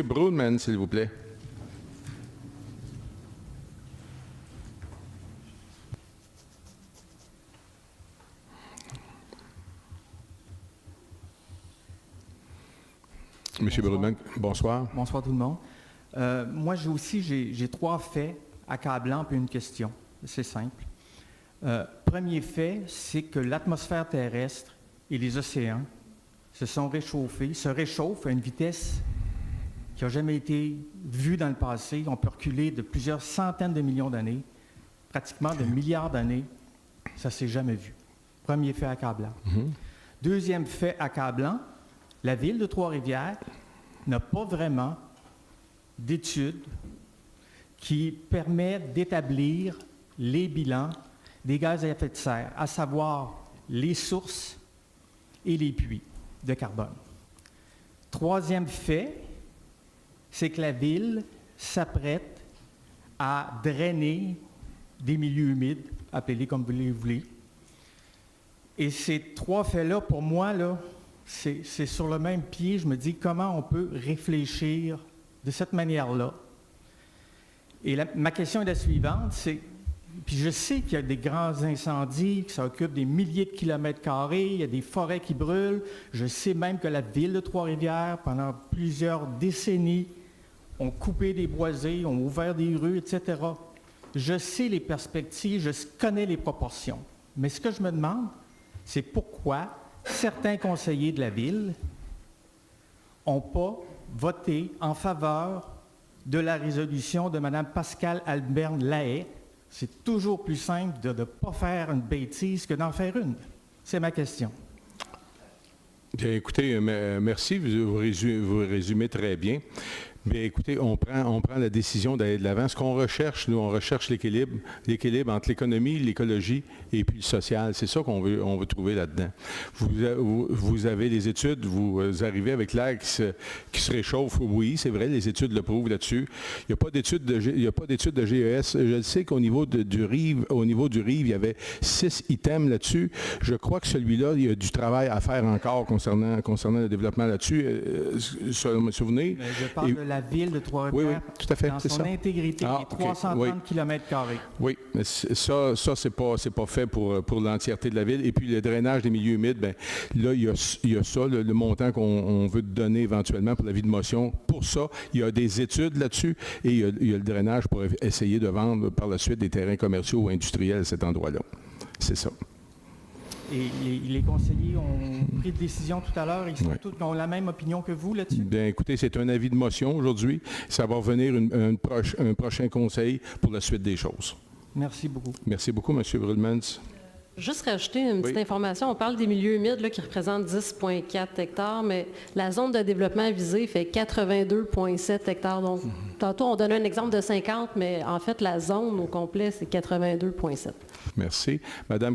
Broodman, s'il vous plaît. Monsieur Broodman, bonsoir. Bonsoir tout le monde. Moi, j'ai 3 faits accablants puis une question. C'est simple. Premier fait, c'est que l'atmosphère terrestre et les océans se réchauffent à une vitesse qui n'a jamais été vue dans le passé. On peut reculer de plusieurs centaines de millions d'années, pratiquement de milliards d'années. Ça ne s'est jamais vu. Premier fait accablant. Deuxième fait accablant, la ville de Trois-Rivières n'a pas vraiment d'études qui permettent d'établir les bilans des gaz à effet de serre, à savoir les sources et les puits de carbone. Troisième fait, c'est que la ville s'apprête à drainer des milieux humides, appelez-les comme vous les voulez. Et ces 3 faits-là, pour moi, c'est sur le même pied. Je me dis comment on peut réfléchir de cette manière-là. Et ma question est la suivante, puis je sais qu'il y a des grands incendies, que ça occupe des milliers de kilomètres carrés, il y a des forêts qui brûlent. Je sais même que la ville de Trois-Rivières, pendant plusieurs décennies, ont coupé des boisés, ont ouvert des rues, etc. Je sais les perspectives, je connais les proportions. Mais ce que je me demande, c'est pourquoi certains conseillers de la ville n'ont pas voté en faveur de la résolution de Mme Pascale Alberne-Lahaye. C'est toujours plus simple de ne pas faire une bêtise que d'en faire une. C'est ma question. Bien, écoutez, merci, vous résumez très bien. Bien, écoutez, on prend la décision d'aller de l'avant. Ce qu'on recherche, nous, on recherche l'équilibre entre l'économie, l'écologie et puis le social. C'est ça qu'on veut trouver là-dedans. Vous avez les études, vous arrivez avec l'air qui se réchauffe. Oui, c'est vrai, les études le prouvent là-dessus. Il n'y a pas d'études de GES. Je sais qu'au niveau du RIV, il y avait 6 items là-dessus. Je crois que celui-là, il y a du travail à faire encore concernant le développement là-dessus. Me souvenez? Mais je parle de la ville de Trois-Rivières, oui, tout à fait, dans son intégrité, les 330 km². Oui, mais ça c'est pas fait pour l'entièreté de la ville. Et puis le drainage des milieux humides, bien, là, il y a ça, le montant qu'on veut donner éventuellement pour la vie de motion. Pour ça, il y a des études là-dessus et il y a le drainage pour essayer de vendre par la suite des terrains commerciaux ou industriels à cet endroit-là. C'est ça. Et les conseillers ont pris de décision tout à l'heure. Ils ont la même opinion que vous là-dessus? Bien, écoutez, c'est un avis de motion aujourd'hui. Ça va revenir un prochain conseil pour la suite des choses. Merci beaucoup. Merci beaucoup, M. Brulmans. Juste rajouter une petite information. On parle des milieux humides là, qui représentent 10,4 hectares, mais la zone de développement visée fait 82,7 hectares. Donc, tantôt, on donnait un exemple de 50, mais en fait, la zone au complet, c'est 82,7. Merci. Madame